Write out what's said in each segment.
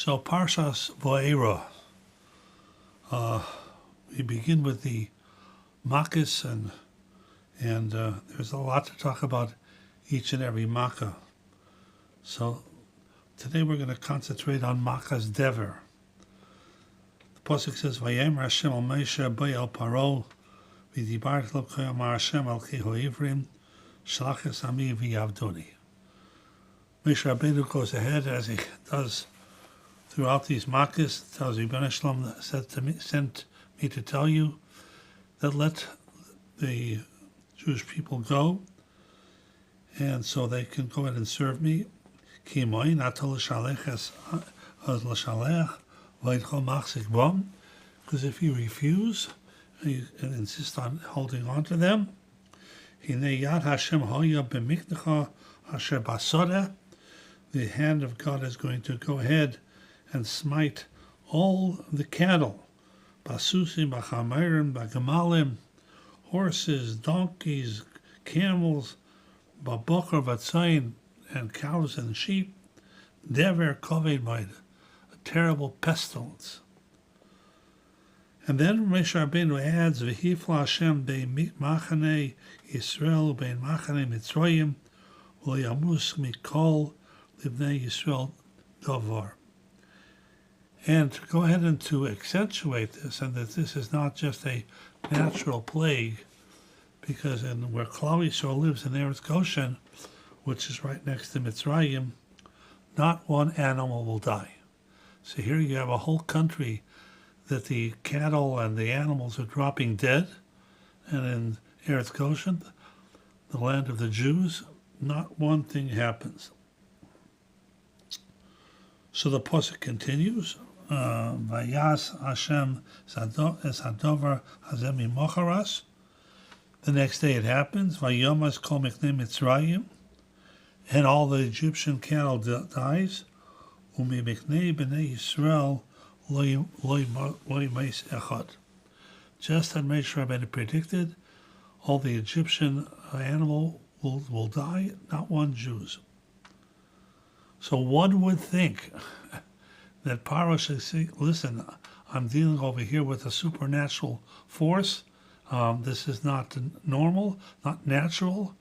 So Parshas Vaeira, we begin with the Makkos, and there's a lot to talk about each and every Makkah. So today we're going to concentrate on Makkah's Dever. The pasuk says, "Vayemer Hashem al Moshe b'el Paro, v'dibart lo k'yamar Hashem al ki ha'ivrim, shalach es ami v'yavdoni." Moshe Rabbeinu goes ahead as he does throughout these Makkos, tells Rebbeinu Shalom sent me to tell you that let the Jewish people go, and so they can go ahead and serve me. Because if you refuse and insist on holding on to them, the hand of God is going to go ahead and smite all the cattle, basusim, bachamarim, bagamalim, horses, donkeys, camels, babokar, vatzayin, and cows and sheep, dever koveid by a terrible pestilence. And then Moshe Rabbeinu adds, "V'hifla Hashem bein machane Yisrael bein machane Mitzrayim v'yamus mikol livnei Yisrael davar." And to go ahead and to accentuate this, and that this is not just a natural plague, because where Klal Yisrael lives in Eretz Goshen, which is right next to Mitzrayim, not one animal will die. So here you have a whole country that the cattle and the animals are dropping dead, and in Eretz Goshen, the land of the Jews, not one thing happens. So the pasuk continues, Vayas Hashem es hadover hazeh mimocharas. The next day it happens, Vayomas kol miknei Mitzrayim, and all the Egyptian cattle dies. Umi miknei b'nei Yisrael lo yimais echad. Just as Moshe Rabbeinu predicted, all the Egyptian animal will die, not one Jews. So one would think that Paro should say, listen, I'm dealing over here with a supernatural force. This is not normal, not natural,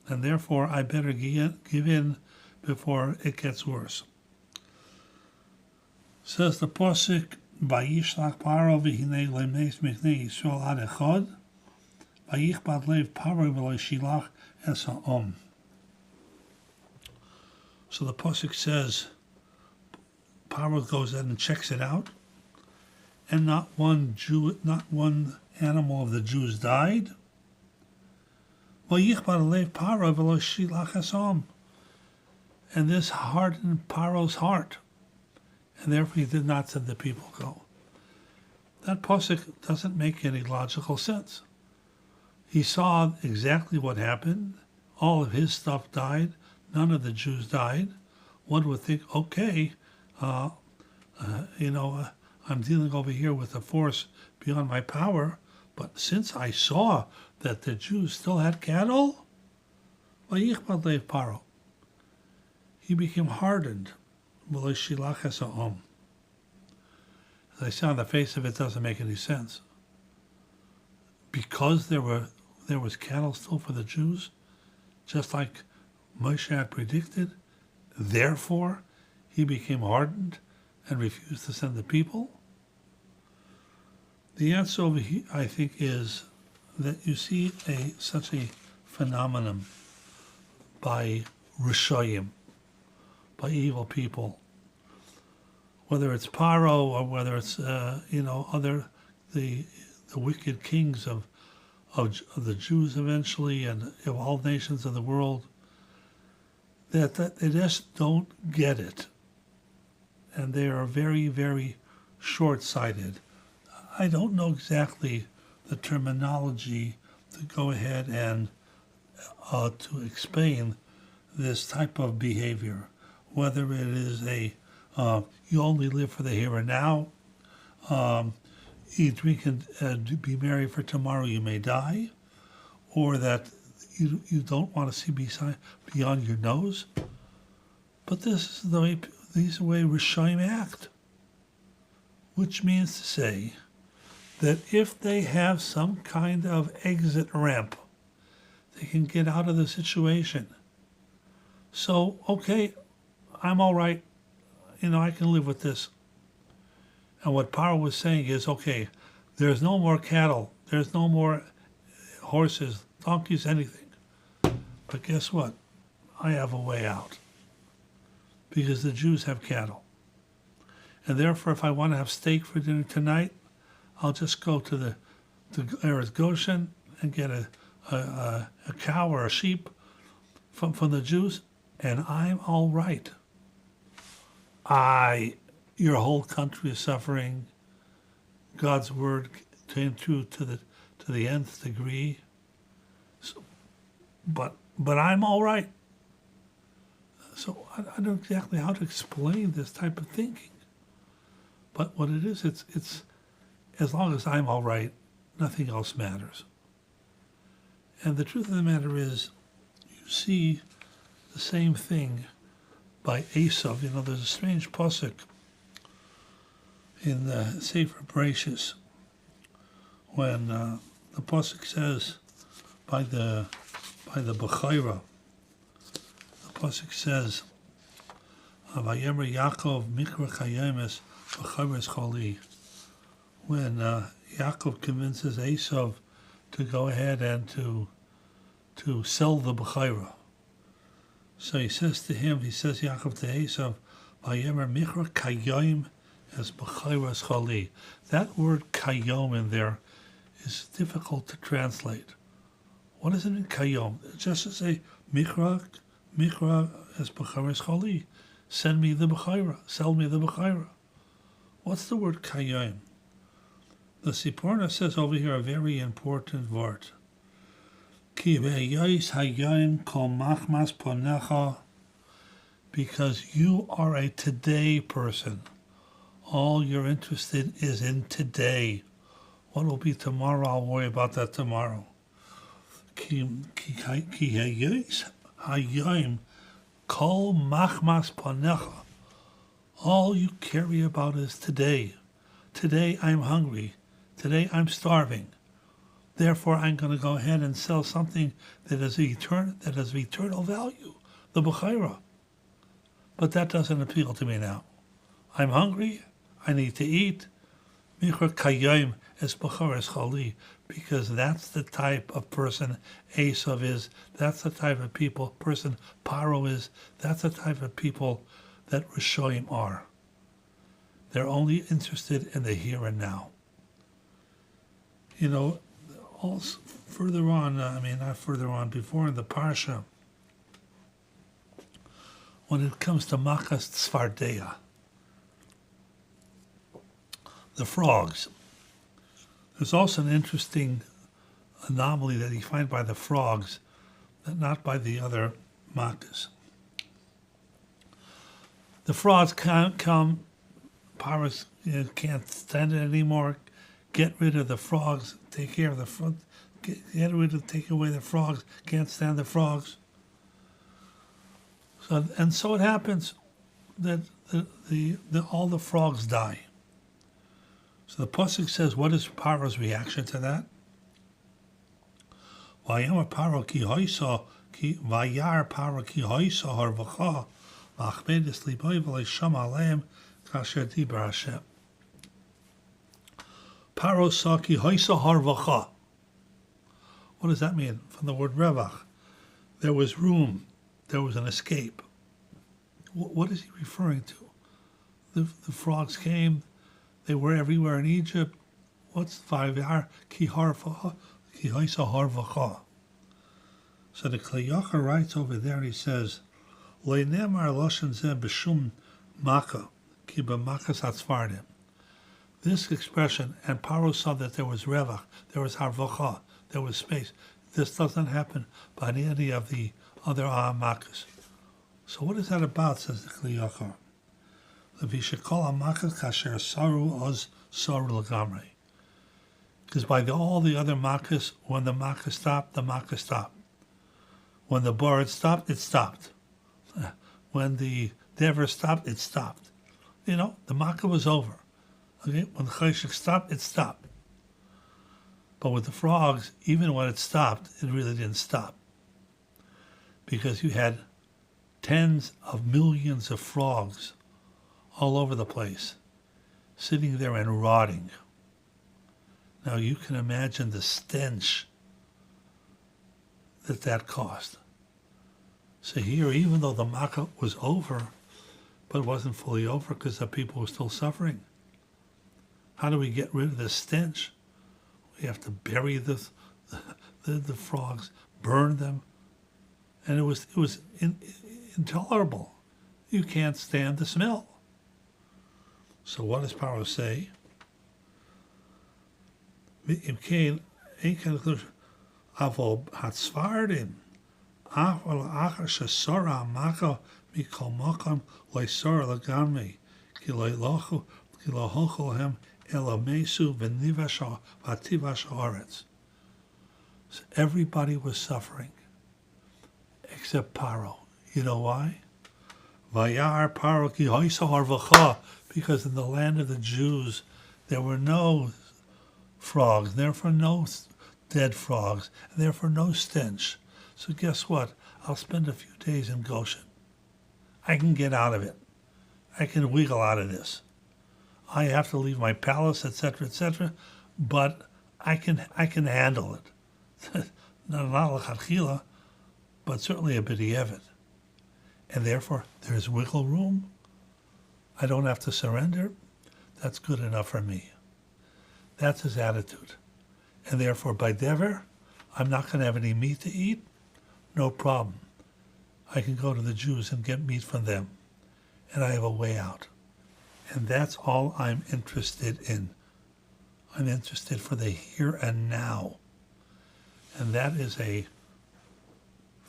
and therefore I better give in before it gets worse. Says the pasuk, "Vayishlach Paro v'hinei lemeis miknei Yisrael ad echad, vayichbad lev Paro v'lo shilach es ha'om." So the pasuk says, Paro goes in and checks it out, and not one animal of the Jews died. And this hardened Paro's heart, and therefore he did not send the people go. That pasuk doesn't make any logical sense. He saw exactly what happened. All of his stuff died. None of the Jews died. One would think, okay, I'm dealing over here with a force beyond my power, but since I saw that the Jews still had cattle, he became hardened. As I say, on the face of it, doesn't make any sense. Because there was cattle still for the Jews, just like Moshe had predicted, therefore he became hardened and refused to send the people? The answer over here, I think, is that you see such a phenomenon by Rishoyim, by evil people, whether it's Paro or whether it's other the wicked kings of the Jews eventually and of all nations of the world, that they just don't get it, and they are very, very short-sighted. I don't know exactly the terminology to go ahead and to explain this type of behavior, whether it is you only live for the here and now, eat, drink, and be merry, for tomorrow you may die, or that you don't want to see beyond your nose. But this is the way Rishoyim act. which means to say that if they have some kind of exit ramp, they can get out of the situation. So, okay, I'm all right. I can live with this. And what Paro was saying is, okay, there's no more cattle. There's no more horses, donkeys, anything. But guess what? I have a way out. Because the Jews have cattle. And therefore, if I want to have steak for dinner tonight, I'll just go to Eretz Goshen and get a cow or a sheep from the Jews, and I'm all right. Your whole country is suffering. God's word came true to the nth degree. So, but I'm all right. So I don't know exactly how to explain this type of thinking. But what it is, it's as long as I'm all right, nothing else matters. And the truth of the matter is, you see the same thing by Esav. There's a strange pasuk in the Sefer Bereshis when the pasuk says by the Vaeira, the pasuk says, "Vayemer Yaakov mikra chayemes b'chayres chali." When Yaakov convinces Esav to go ahead and to sell the Vaeira. So he says Yaakov to Esav, Vayemer mikra kayom as b'chayres chali. That word kayom in there is difficult to translate. What does it mean, kayom? Just to say, mikra as b'chayres chali. Send me the Vaeira, sell me the Vaeira. What's the word kayom? The Siporna says over here a very important word. Because you are a today person. All you're interested is in today. What will be tomorrow, I'll worry about that tomorrow. All you carry about is today. Today I'm hungry. Today I'm starving. Therefore, I'm going to go ahead and sell something that is eternal value, the Vaeira. But that doesn't appeal to me now. I'm hungry. I need to eat. Mikra kayom es b'chayres chali, because that's the type of person Esav is. That's the type of person Paro is. That's the type of people that Rishoyim are. They're only interested in the here and now. Also further on, not further on, before in the Parsha, when it comes to Makas Tzfardeya, the frogs, there's also an interesting anomaly that you find by the frogs, that not by the other Makas. The frogs can't come, Paras can't stand it anymore. Get rid of the frogs. Take care of the frogs. Take away the frogs. Can't stand the frogs. So it happens that all the frogs die. So the pasuk says, what is Paro's reaction to that? Vayar Paro ki hoisa harvacha machmedis liboy v'leisham aleim kasher dibar Hashem. Paro saki hoisa harvacha. What does that mean? From the word revach. There was room. There was an escape. What is he referring to? The frogs came. They were everywhere in Egypt. What's Vaeira ki hoisa harvacha? So the Yissocher writes over there, he says, Lo nemar loshen zeh b'shum maka ki b'makas hatzfardim. This expression, and Paro saw that there was revach, there was harvacha, there was space. This doesn't happen by any of the other makas. So what is that about, says the Yissocher? Le'vishekol ha'makas kasher saru oz saru l'gamrei. Because by all the other makas, when the makas stopped, the makas stopped. When the bird stopped, it stopped. When the dever stopped, it stopped. The makkah was over. Okay, when the chayshik stopped, it stopped. But with the frogs, even when it stopped, it really didn't stop. Because you had tens of millions of frogs all over the place, sitting there and rotting. Now you can imagine the stench that caused. So here, even though the makkah was over, but it wasn't fully over because the people were still suffering. How do we get rid of the stench? We have to bury the frogs, burn them, and it was intolerable. You can't stand the smell. So what does Paro say? Avol hatzvardim, avol achar shesora macha mikol makam loisor lagamri, ki loilochu ki lohochol elamesu v'nivash v'ativash haaretz. So everybody was suffering, except Paro. You know why? Vayar Paro ki hoisahar v'cha, because in the land of the Jews there were no frogs, therefore no dead frogs, and therefore no stench. So guess what? I'll spend a few days in Goshen. I can get out of it. I can wiggle out of this. I have to leave my palace, etc., but I can handle it. Not l'chadchila, but certainly a b'di'evet. And therefore, there's wiggle room. I don't have to surrender. That's good enough for me. That's his attitude. And therefore, by Dever, I'm not going to have any meat to eat. No problem. I can go to the Jews and get meat from them. And I have a way out. And that's all I'm interested in. I'm interested for the here and now. And that is a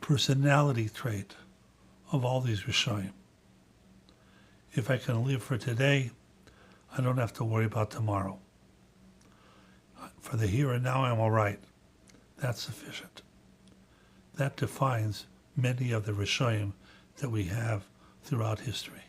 personality trait of all these Rishonim. If I can live for today, I don't have to worry about tomorrow. For the here and now, I'm all right. That's sufficient. That defines many of the Rishonim that we have throughout history.